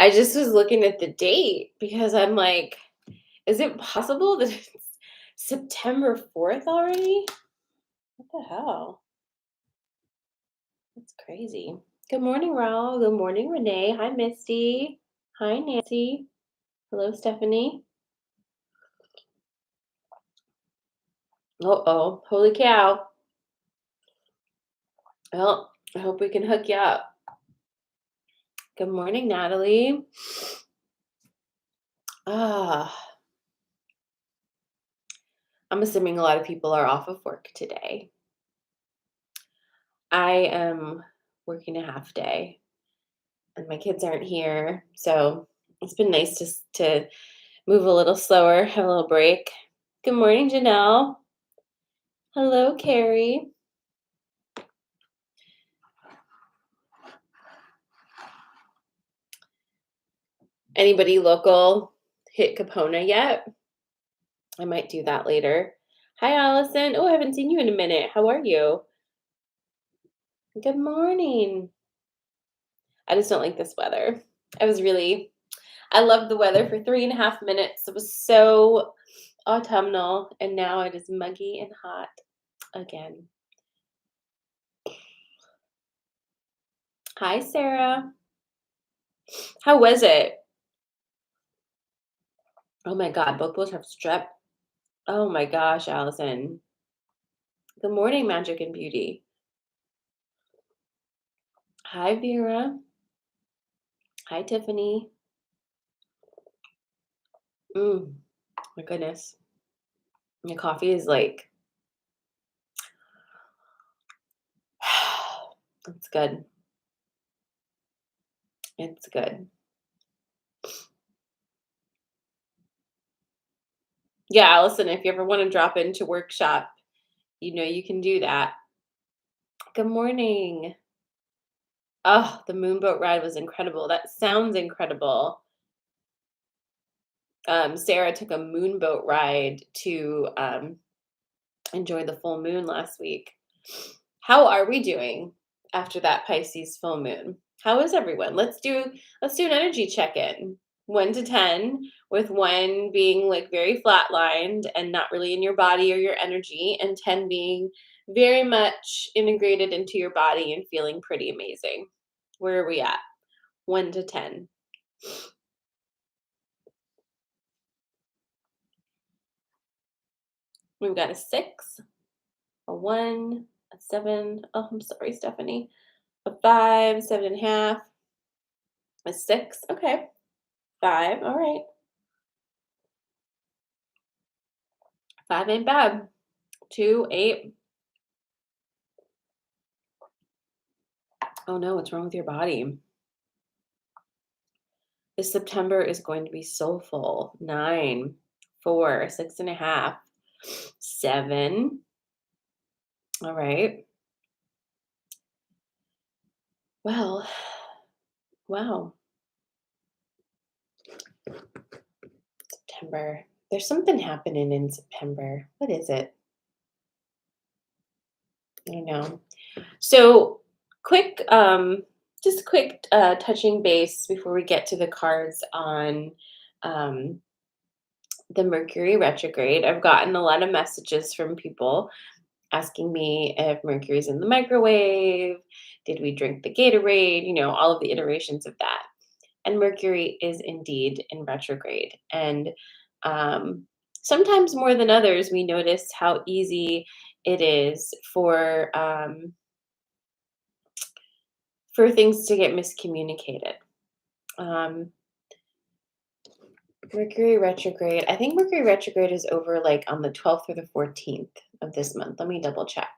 I just was looking at the date because I'm like, is it possible that it's September 4th already? What the hell? That's crazy. Good morning, Raul. Good morning, Renee. Hi, Misty. Hi, Nancy. Hello, Stephanie. Uh-oh. Holy cow. Well, I hope we can hook you up. Good morning, Natalie. Ah, I'm assuming a lot of people are off of work today. I am working a half day and my kids aren't here. So it's been nice to move a little slower, have a little break. Good morning, Janelle. Hello, Carrie. Anybody local hit Capona yet? I might do that later. Hi, Allison. Oh, I haven't seen you in a minute. How are you? Good morning. I just don't like this weather. I loved the weather for 3.5 minutes. It was so autumnal, and now it is muggy and hot again. Hi, Sarah. How was it? Oh my God, both both have strep. Oh my gosh, Allison. Good morning, Magic and Beauty. Hi, Vera. Hi, Tiffany. My goodness. My coffee is like, it's good. It's good. Yeah, Allison, if you ever want to drop into workshop, you can do that. Good morning. Oh, the moonboat ride was incredible. That sounds incredible. Sarah took a moonboat ride to enjoy the full moon last week. How are we doing after that Pisces full moon? How is everyone? Let's do an energy check-in. 1 to 10, with 1 being like very flatlined and not really in your body or your energy, and 10 being very much integrated into your body and feeling pretty amazing. Where are we at? 1 to 10. We've got a 6, a 1, a 7. Oh, I'm sorry, Stephanie. A 5, 7.5, a 6. Okay. 5. All right. 5 ain't bad. 2, 8. Oh no, what's wrong with your body? This September is going to be so full. 9, 4, 6.5, 7. All right. Well, wow. September. There's something happening in September. What is it? I don't know. So, quick, just quick touching base before we get to the cards on um, the Mercury retrograde. I've gotten a lot of messages from people asking me if Mercury's in the microwave, did we drink the Gatorade, all of the iterations of that. And Mercury is indeed in retrograde. And um, sometimes more than others, we notice how easy it is for things to get miscommunicated. Um, Mercury retrograde. I think Mercury retrograde is over like on the 12th or the 14th of this month. Let me double check.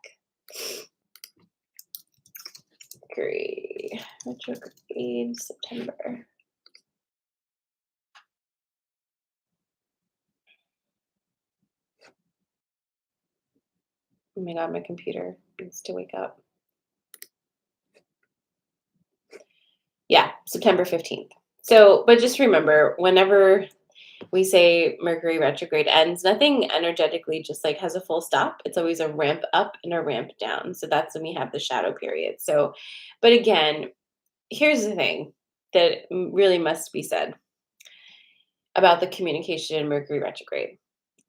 Mercury retrograde September. Oh my God, my computer needs to wake up. Yeah, September 15th. So, but just remember, whenever we say Mercury retrograde ends, nothing energetically just like has a full stop. It's always a ramp up and a ramp down. So that's when we have the shadow period. So, but again, here's the thing. that really must be said about the communication in Mercury retrograde.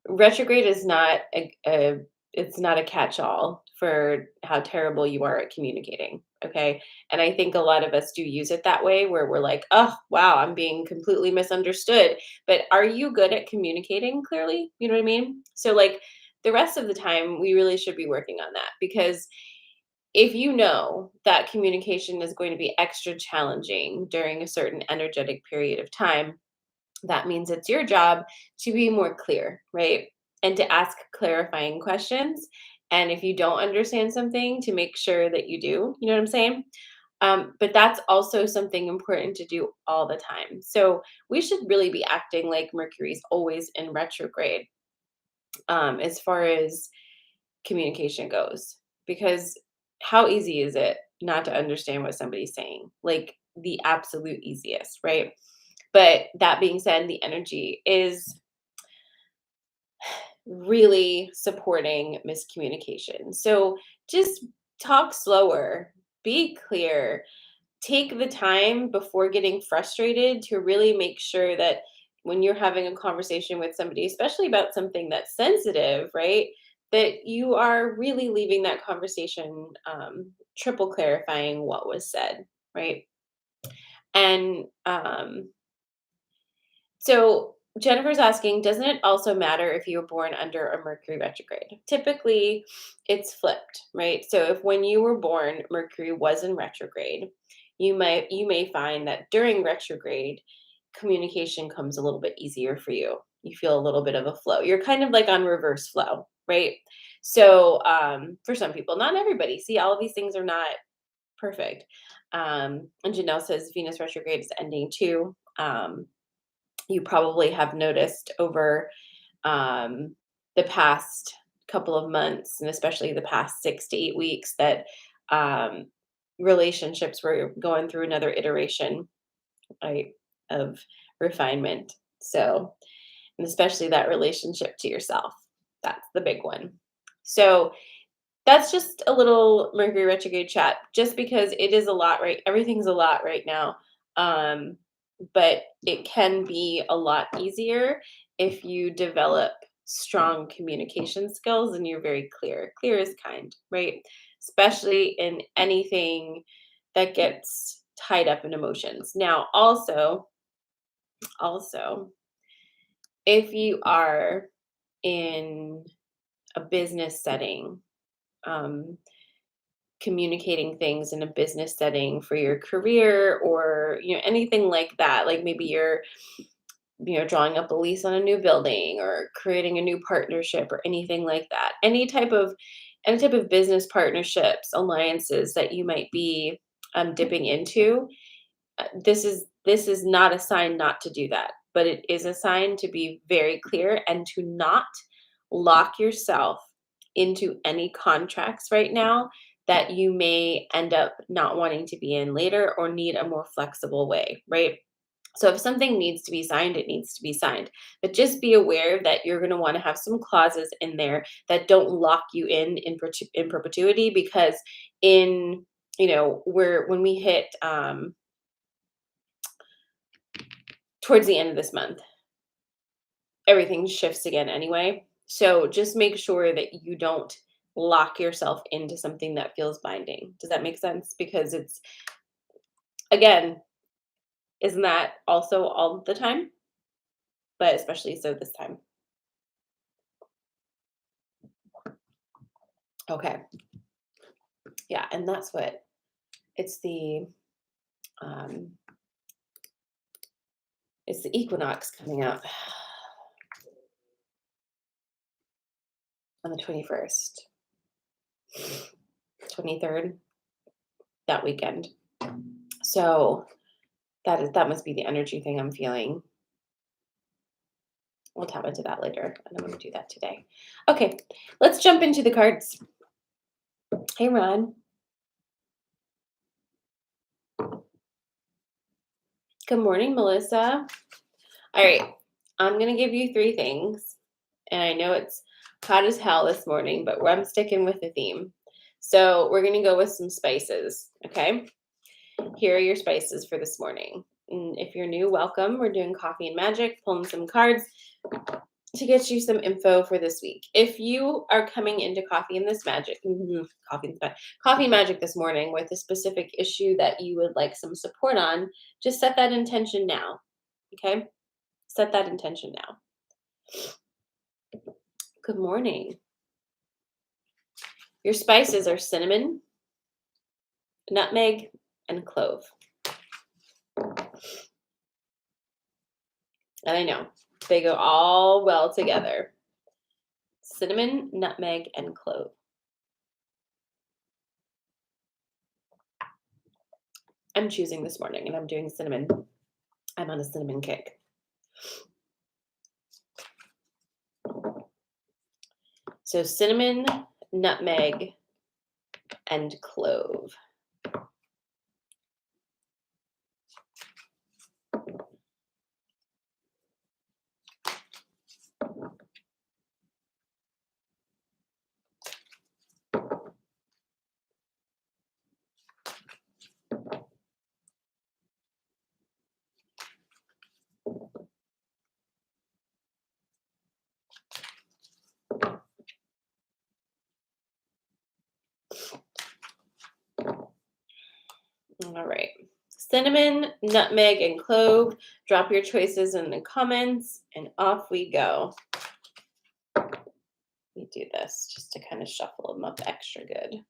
Retrograde is not a it's not a catch-all for how terrible you are at communicating, okay? And I think a lot of us do use it that way where we're like, "Oh, wow, I'm being completely misunderstood." But are you good at communicating clearly? You know what I mean? So like the rest of the time we really should be working on that because if you know that communication is going to be extra challenging during a certain energetic period of time, that means it's your job to be more clear, right? And to ask clarifying questions. And if you don't understand something, to make sure that you do. You know what I'm saying? But that's also something important to do all the time. So we should really be acting like Mercury's always in retrograde as far as communication goes. Because how easy is it not to understand what somebody's saying? Like the absolute easiest, right? But that being said, the energy is really supporting miscommunication. So just talk slower, be clear, take the time before getting frustrated to really make sure that when you're having a conversation with somebody, especially about something that's sensitive, right? That you are really leaving that conversation triple clarifying what was said, right? And so Jennifer's asking, doesn't it also matter if you were born under a Mercury retrograde? Typically, it's flipped, right? So if when you were born, Mercury was in retrograde, you may find that during retrograde, communication comes a little bit easier for you. You feel a little bit of a flow. You're kind of like on reverse flow, right? So for some people, not everybody. See, all of these things are not perfect. And Janelle says Venus retrograde is ending too. You probably have noticed over the past couple of months, and especially the past 6 to 8 weeks, that um, relationships were going through another iteration, right, of refinement. So, and especially that relationship to yourself. That's the big one. So, that's just a little Mercury retrograde chat, just because it is a lot, right? Everything's a lot right now. Um, but it can be a lot easier if you develop strong communication skills and you're very clear. Clear is kind, right? Especially in anything that gets tied up in emotions. Now, also, if you are in a business setting, um, communicating things in a business setting for your career or anything like that, like maybe you're drawing up a lease on a new building or creating a new partnership or anything like that, any type of business partnerships, alliances that you might be dipping into. This is not a sign not to do that, but it is a sign to be very clear and to not lock yourself into any contracts right now that you may end up not wanting to be in later or need a more flexible way, right? So if something needs to be signed, it needs to be signed. But just be aware that you're going to want to have some clauses in there that don't lock you in perpetuity, because in where when we hit towards the end of this month, everything shifts again anyway. So just make sure that you don't lock yourself into something that feels binding. Does that make sense? Because it's, again, isn't that also all the time? But especially so this time. Okay. Yeah, and that's what it's um it's the equinox coming up on the 21st, 23rd, that weekend. So that must be the energy thing I'm feeling. We'll tap into that later, and I'm going to do that today. Okay, let's jump into the cards. Hey, Ron. Good morning, Melissa. All right, I'm going to give you three things, and I know it's hot as hell this morning, but I'm sticking with the theme. So we're going to go with some spices, okay? Here are your spices for this morning. And if you're new, welcome. We're doing Coffee and Magic, pulling some cards to get you some info for this week. If you are coming into Coffee and Magic this morning with a specific issue that you would like some support on, just set that intention now. Okay? Set that intention now. Good morning. Your spices are cinnamon, nutmeg, and clove. And I know they go all well together. Cinnamon, nutmeg, and clove. I'm choosing this morning and I'm doing cinnamon. I'm on a cinnamon kick. So cinnamon, nutmeg, and clove. All right. Cinnamon, nutmeg, and clove. Drop your choices in the comments, and off we go. We do this just to kind of shuffle them up extra good.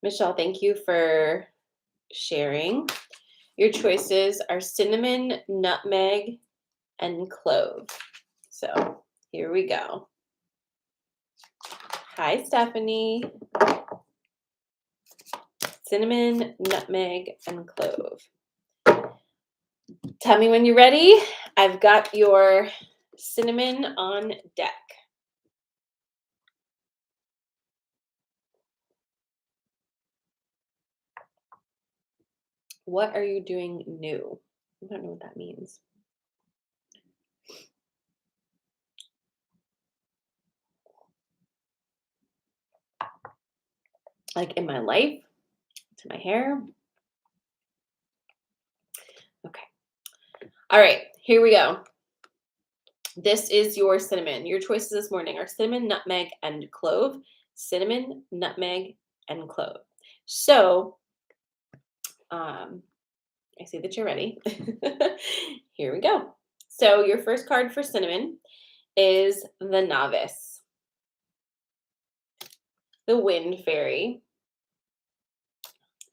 Michelle, thank you for sharing. Your choices are cinnamon, nutmeg, and clove. So here we go. Hi, Stephanie. Cinnamon, nutmeg, and clove. Tell me when you're ready. I've got your cinnamon on deck. What are you doing new? I don't know what that means. Like in my life, to my hair. Okay. All right, here we go. This is your cinnamon. Your choices this morning are cinnamon, nutmeg, and clove. Cinnamon, nutmeg, and clove. So, I see that you're ready. Here we go. So your first card for cinnamon is the Novice, the Wind Fairy,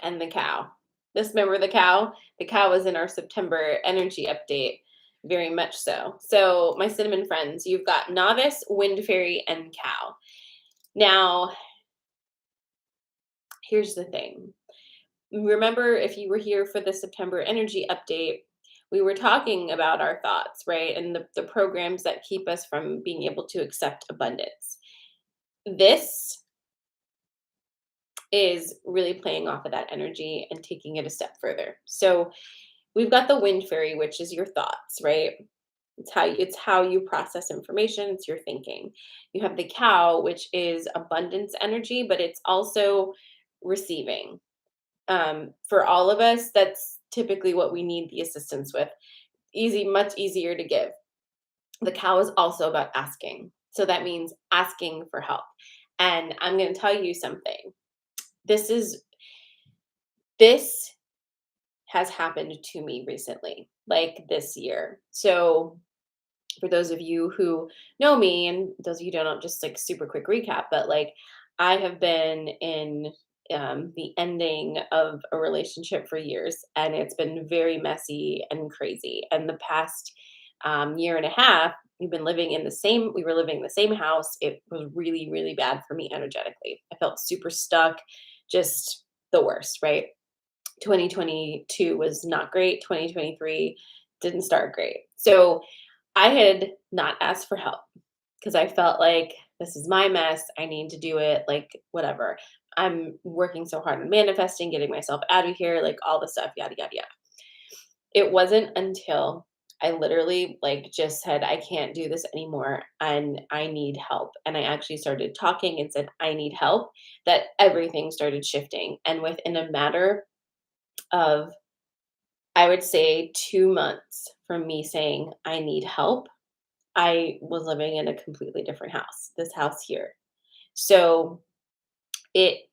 and the Cow. Remember the Cow? The Cow was in our September energy update, very much so. So my cinnamon friends, you've got Novice, Wind Fairy, and Cow. Now, here's the thing. Remember, if you were here for the September energy update, we were talking about our thoughts, right? And the programs that keep us from being able to accept abundance. This is really playing off of that energy and taking it a step further. So we've got the Wind Fairy, which is your thoughts, right? It's how you process information, it's your thinking. You have the Cow, which is abundance energy, but it's also receiving. For all of us, that's typically what we need the assistance with. Much easier to give. The Cow is also about asking. So that means asking for help. And I'm going to tell you something. This has happened to me recently, like this year. So for those of you who know me, and those of you who don't, just like super quick recap, but like I have been in the ending of a relationship for years, and it's been very messy and crazy. And the past year and a half, we were living in the same house. It was really, really bad for me energetically. I felt super stuck, just the worst, right? 2022 was not great. 2023 didn't start great. So I had not asked for help because I felt like this is my mess. I need to do it, like whatever. I'm working so hard on manifesting, getting myself out of here, like all the stuff, yada, yada, yada. It wasn't until I literally like just said, I can't do this anymore and I need help. And I actually started talking and said, I need help, that everything started shifting. And within a matter of, I would say, 2 months from me saying, I need help, I was living in a completely different house, this house here. So it,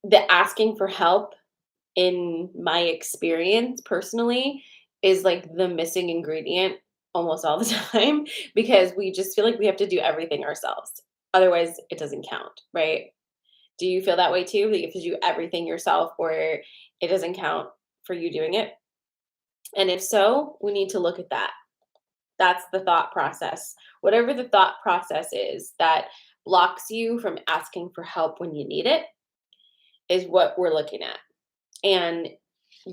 the asking for help in my experience personally is like the missing ingredient almost all the time because we just feel like we have to do everything ourselves. Otherwise, it doesn't count, right? Do you feel that way too? That you have to do everything yourself or it doesn't count for you doing it? And if so, we need to look at that. That's the thought process. Whatever the thought process is that blocks you from asking for help when you need it is what we're looking at. And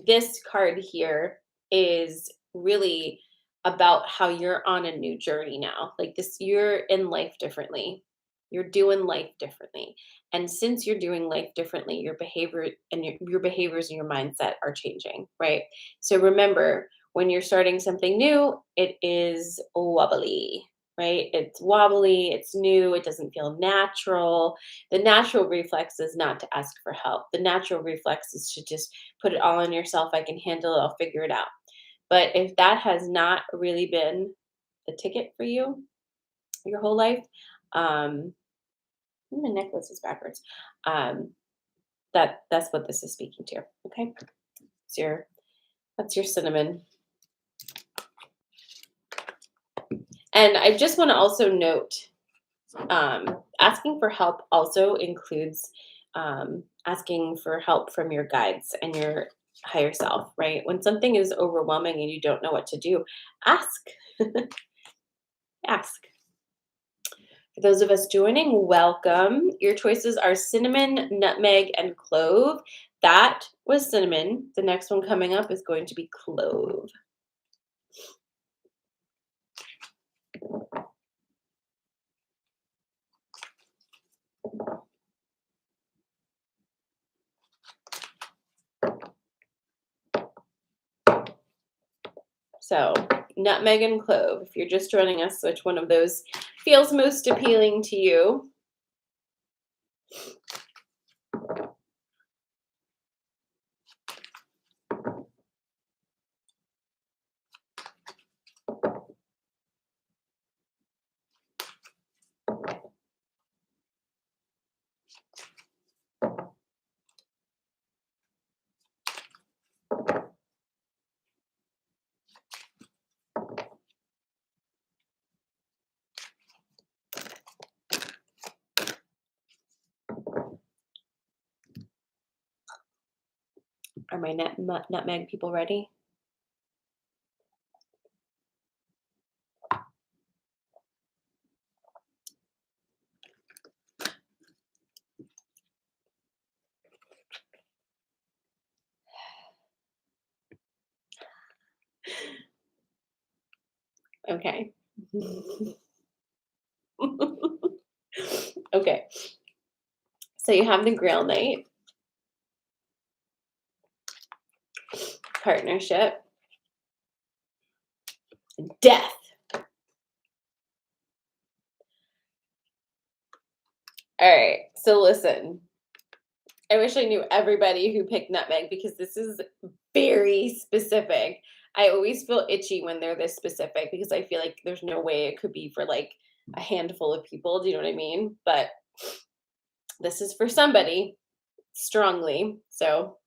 this card here is really about how you're on a new journey now. Like this, you're in life differently. You're doing life differently. And since you're doing life differently, your behavior and your behaviors and your mindset are changing, right? So remember, when you're starting something new, it is wobbly, right? It's wobbly, it's new, it doesn't feel natural. The natural reflex is not to ask for help. The natural reflex is to just put it all on yourself. I can handle it. I'll figure it out. But if that has not really been the ticket for you your whole life, um, my necklace is backwards. Um, that's what this is speaking to. Okay, it's your that's your cinnamon. And I just want to also note, asking for help also includes asking for help from your guides and your higher self. Right? When something is overwhelming and you don't know what to do, ask. Ask. For those of us joining, welcome. Your choices are cinnamon, nutmeg, and clove. That was cinnamon. The next one coming up is going to be clove. So, nutmeg and clove. If you're just joining us, which one of those feels most appealing to you? Are my nutmeg people ready? Okay. Okay. So you have the Grail Knight, partnership, death. All right. So listen, I wish I knew everybody who picked nutmeg because this is very specific. I always feel itchy when they're this specific because I feel like there's no way it could be for like a handful of people. Do you know what I mean? But this is for somebody strongly. So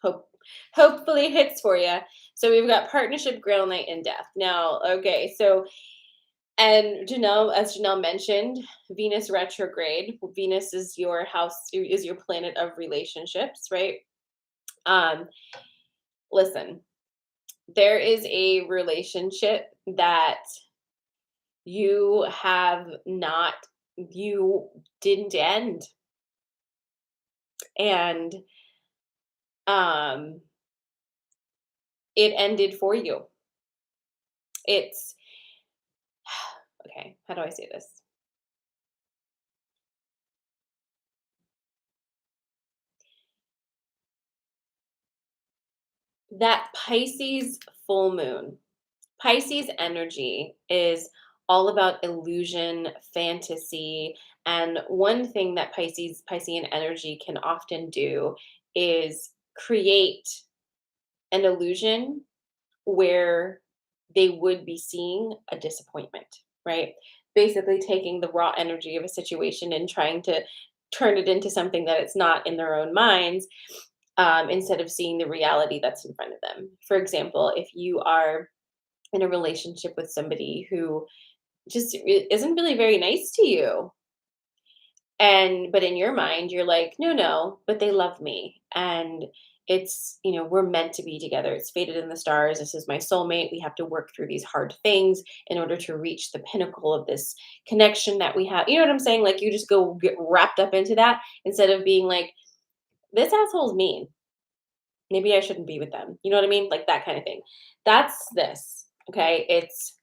hope hopefully it hits for you. So we've got partnership, Grail Knight, and death. Now, okay, so and Janelle, as Janelle mentioned, Venus retrograde. Venus is your house, is your planet of relationships, right? Um, listen, there is a relationship that you have not, you didn't end, and um, it ended for you. It's okay. How do I say this? That Pisces full moon. Pisces energy is all about illusion, fantasy, and one thing that Piscean energy can often do is create an illusion where they would be seeing a disappointment, right? Basically taking the raw energy of a situation and trying to turn it into something that it's not in their own minds, instead of seeing the reality that's in front of them. For example, if you are in a relationship with somebody who just isn't really very nice to you, and but in your mind you're like, no, no, but they love me, and it's, we're meant to be together, it's fated in the stars, this is my soulmate, we have to work through these hard things in order to reach the pinnacle of this connection that we have. You know what I'm saying? Like, you just go get wrapped up into that instead of being like, this asshole's mean, maybe I shouldn't be with them. You know what I mean? Like, that kind of thing. That's this. Okay. It's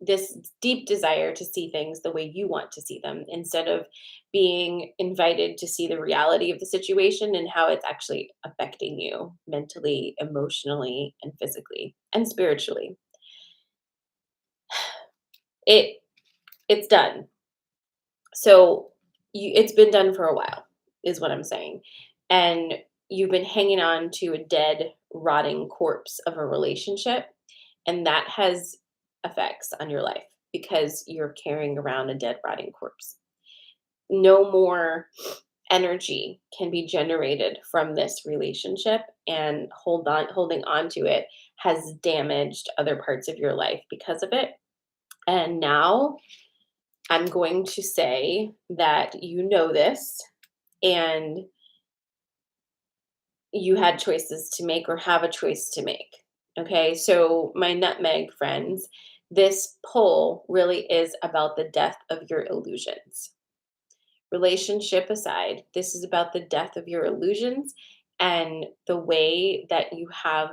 this deep desire to see things the way you want to see them instead of being invited to see the reality of the situation and how it's actually affecting you mentally, emotionally, and physically and spiritually. It it's done. So it's been done for a while, is what I'm saying. And you've been hanging on to a dead, rotting corpse of a relationship. And that has effects on your life because you're carrying around a dead, rotting corpse. No more energy can be generated from this relationship, and holding on to it has damaged other parts of your life because of it. And now I'm going to say that you know this, and you had choices to make or have a choice to make. Okay, so my nutmeg friends, this poll really is about the death of your illusions. Relationship aside, this is about the death of your illusions and the way that you have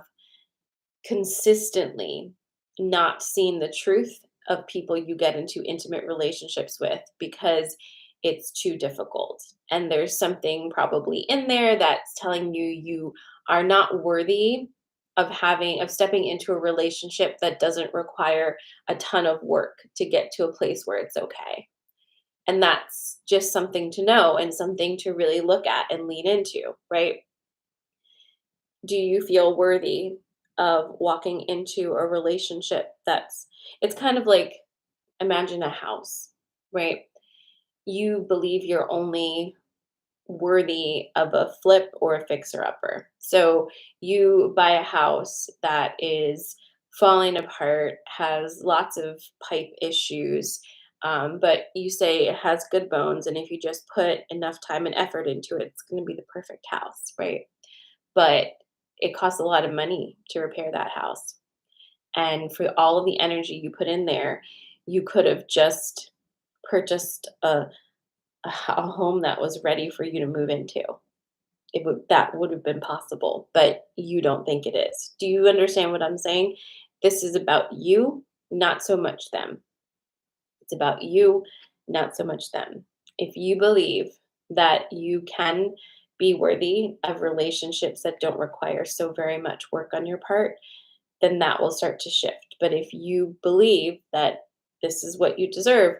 consistently not seen the truth of people you get into intimate relationships with because it's too difficult. And there's something probably in there that's telling you you are not worthy of stepping into a relationship that doesn't require a ton of work to get to a place where it's okay. And that's just something to know and something to really look at and lean into, right? Do you feel worthy of walking into a relationship it's kind of like, imagine a house, right? You believe you're only worthy of a flip or a fixer upper. So you buy a house that is falling apart, has lots of pipe issues, but you say it has good bones, and if you just put enough time and effort into it, it's going to be the perfect house, right? But it costs a lot of money to repair that house. And for all of the energy you put in there, you could have just purchased a home that was ready for you to move into. That would have been possible, but you don't think it is. Do you understand what I'm saying? This is about you, not so much them. It's about you, not so much them. If you believe that you can be worthy of relationships that don't require so very much work on your part, then that will start to shift. But if you believe that this is what you deserve,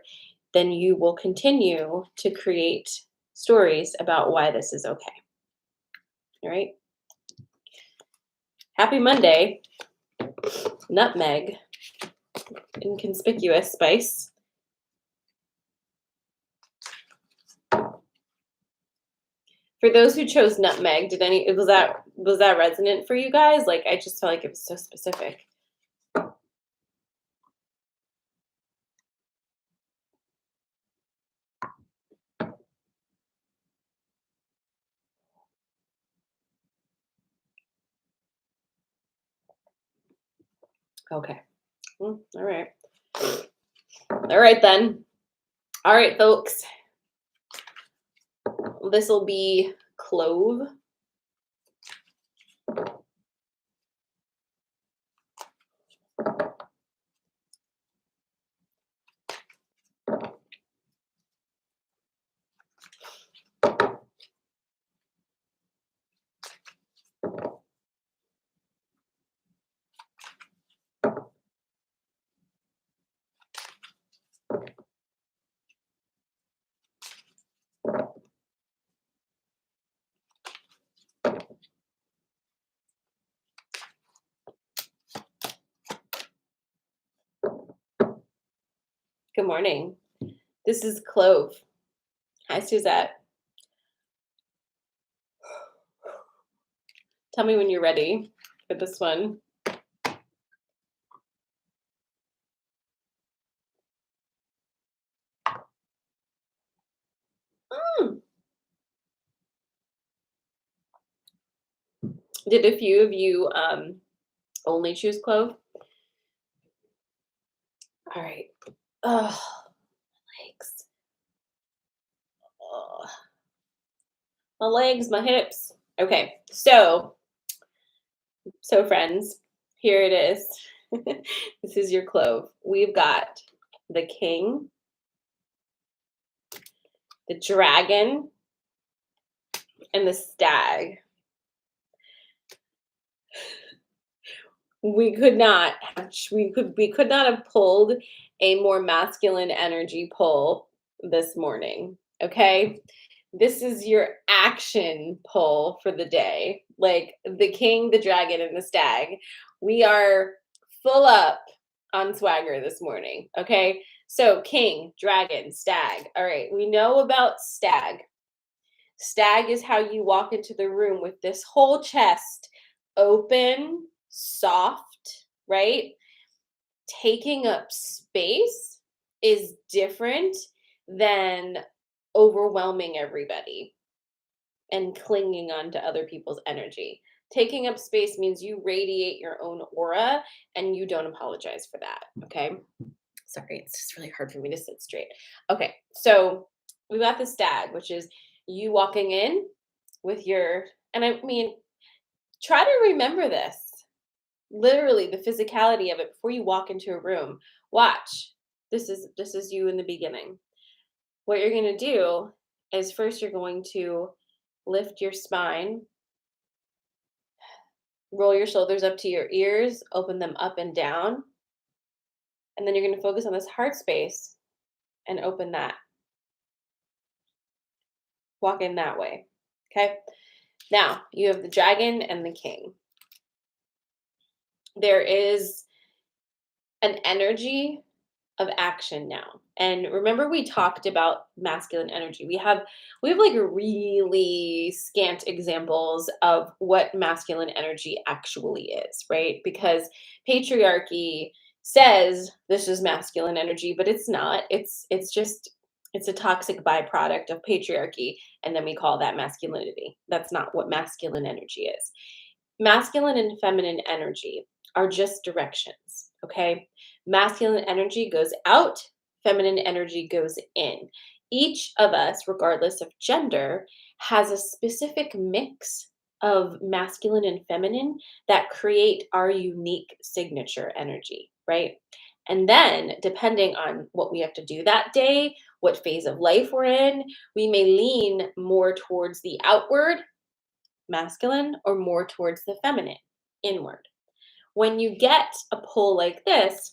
then you will continue to create stories about why this is okay. All right. Happy Monday, nutmeg, inconspicuous spice. For those who chose nutmeg, did any was that resonant for you guys? Like, I just felt like it was so specific. Okay. All right. All right then. All right, folks. This will be clove. Good morning. This is Clove. Hi, Suzette. Tell me when you're ready for this one. Mm. Did a few of you only choose Clove? All right. Oh, legs. Oh, my legs, my hips. Okay, so friends, here it is. This is your Clove. We've got the king, the dragon, and the stag. We could not have pulled a more masculine energy pull this morning. Okay. This is your action pull for the day. Like the king, the dragon, and the stag. We are full up on swagger this morning. Okay. So king, dragon, stag. All right. We know about stag. Stag is how you walk into the room with this whole chest open, soft, right? Taking up space is different than overwhelming everybody and clinging on to other people's energy. Taking up space means you radiate your own aura and you don't apologize for that. Okay. Sorry, it's just really hard for me to sit straight. Okay, so we got the stag, which is you walking in with your, and I mean, try to remember this. Literally the physicality of it before you walk into a room. Watch. This is you in the beginning. What you're going to do is first you're going to lift your spine, roll your shoulders up to your ears, open them up and down, and then you're going to focus on this heart space and open that. Walk in that way. Okay? Now, you have the dragon and the king. There is an energy of action now. And remember we talked about masculine energy. We have like really scant examples of what masculine energy actually is, right? Because patriarchy says this is masculine energy, but it's not. It's a toxic byproduct of patriarchy and then we call that masculinity. That's not what masculine energy is. Masculine and feminine energy are just directions, okay? Masculine energy goes out, feminine energy goes in. Each of us, regardless of gender, has a specific mix of masculine and feminine that create our unique signature energy, right? And then, depending on what we have to do that day, what phase of life we're in, we may lean more towards the outward masculine or more towards the feminine, inward. When you get a pull like this,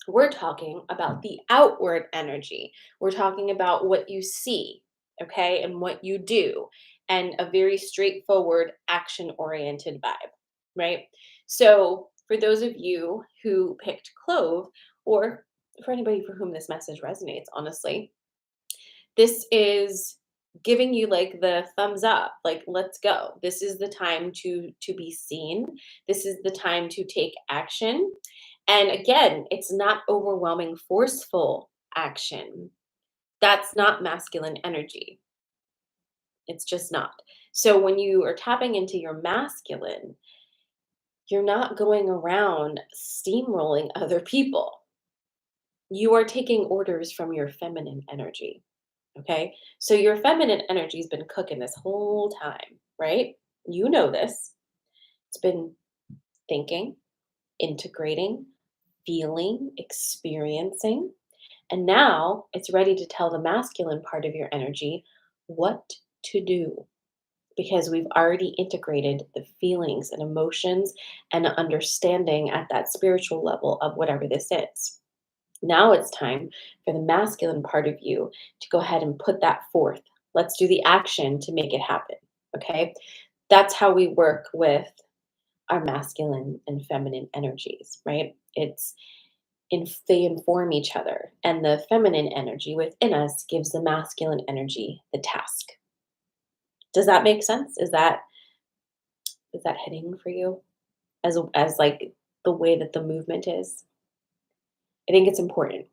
we're talking about the outward energy. We're talking about what you see, okay, and what you do, and a very straightforward, action oriented vibe, right? So, for those of you who picked Clove, or for anybody for whom this message resonates, honestly, this is giving you like the thumbs up, like let's go. This is the time to be seen. This is the time to take action. And again, it's not overwhelming forceful action. That's not masculine energy. It's just not. So when you are tapping into your masculine, you're not going around steamrolling other people. You are taking orders from your feminine energy. Okay. So your feminine energy has been cooking this whole time, right? You know this. It's been thinking, integrating, feeling, experiencing. And now it's ready to tell the masculine part of your energy what to do because we've already integrated the feelings and emotions and understanding at that spiritual level of whatever this is. Now it's time for the masculine part of you to go ahead and put that forth. Let's do the action to make it happen. Okay. That's how we work with our masculine and feminine energies, right? It's they inform each other, and the feminine energy within us gives the masculine energy the task. Does that make sense? Is that hitting for you as like the way that the movement is? I think it's important.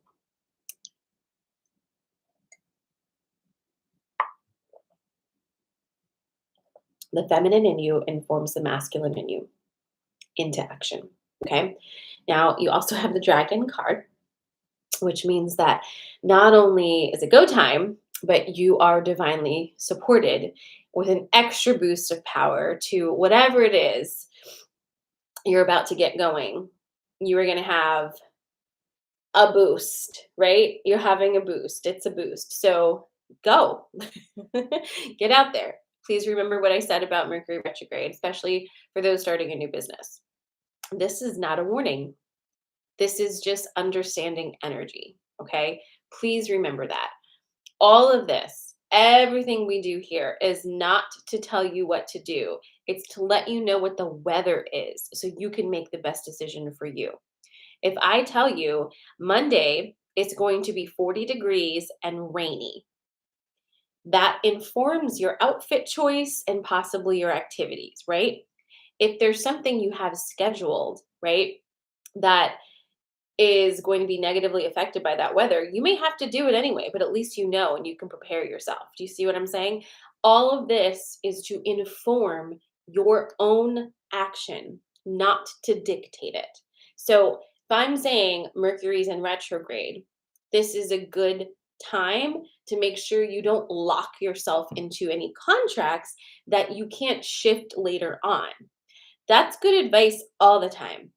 The feminine in you informs the masculine in you into action. Okay. Now, you also have the dragon card, which means that not only is it go time, but you are divinely supported with an extra boost of power to whatever it is you're about to get going. You are going to have a boost, right? You're having a boost. It's a boost. So go. Get out there. Please remember what I said about Mercury retrograde, especially for those starting a new business. This is not a warning. This is just understanding energy. Okay. Please remember that. All of this, everything we do here is not to tell you what to do. It's to let you know what the weather is so you can make the best decision for you. If I tell you Monday it's going to be 40 degrees and rainy, that informs your outfit choice and possibly your activities, right? If there's something you have scheduled, right, that is going to be negatively affected by that weather, you may have to do it anyway, but at least you know and you can prepare yourself. Do you see what I'm saying? All of this is to inform your own action, not to dictate it. So if I'm saying Mercury's in retrograde, this is a good time to make sure you don't lock yourself into any contracts that you can't shift later on. That's good advice all the time.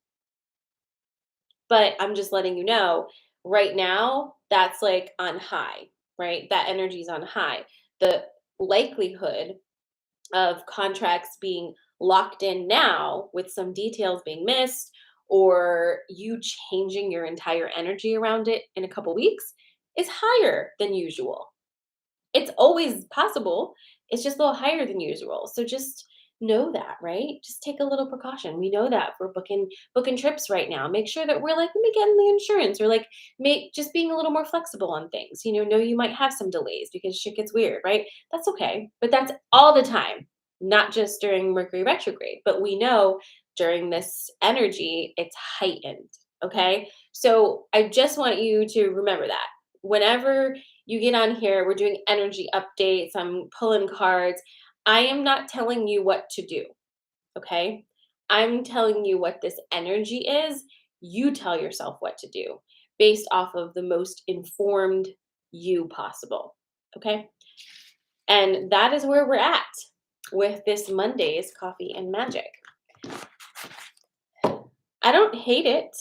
But I'm just letting you know right now that's like on high, right? That energy is on high. The likelihood of contracts being locked in now with some details being missed or you changing your entire energy around it in a couple weeks is higher than usual. It's always possible. It's just a little higher than usual. So just know that, right? Just take a little precaution. We know that we're booking trips right now. Make sure that we're like maybe getting the insurance or like make just being a little more flexible on things. Know you might have some delays because shit gets weird, right? That's okay. But that's all the time, not just during Mercury retrograde. But we know during this energy, it's heightened. Okay. So I just want you to remember that. Whenever you get on here, we're doing energy updates, I'm pulling cards. I am not telling you what to do, okay? I'm telling you what this energy is. You tell yourself what to do based off of the most informed you possible, okay? And that is where we're at with this Monday's Coffee and Magic. I don't hate it,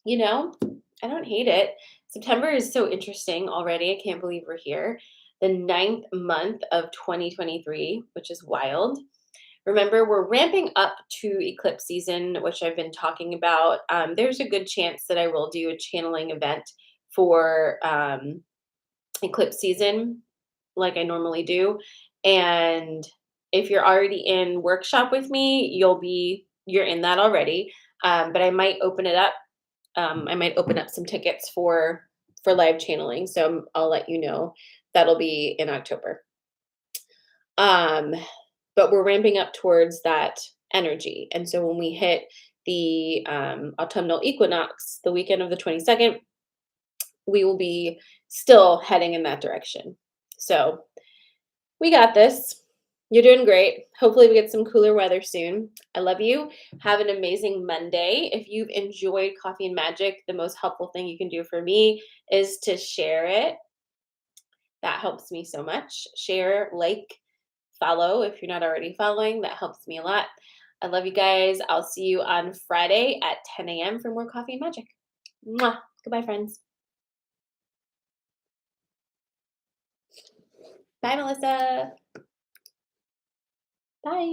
you know? I don't hate it. September is so interesting already. I can't believe we're here. The ninth month of 2023, which is wild. Remember, we're ramping up to eclipse season, which I've been talking about. There's a good chance that I will do a channeling event for eclipse season, like I normally do. And if you're already in workshop with me, you're in that already. But I might open it up. I might open up some tickets for live channeling. So I'll let you know. That'll be in October. Um, but we're ramping up towards that energy. And so when we hit the autumnal equinox, the weekend of the 22nd, we will be still heading in that direction. So we got this. You're doing great. Hopefully, we get some cooler weather soon. I love you. Have an amazing Monday. If you've enjoyed Coffee and Magic, the most helpful thing you can do for me is to share it. That helps me so much. Share, like, follow if you're not already following. That helps me a lot. I love you guys. I'll see you on Friday at 10 a.m. for more Coffee and Magic. Mwah. Goodbye, friends. Bye, Melissa. Bye.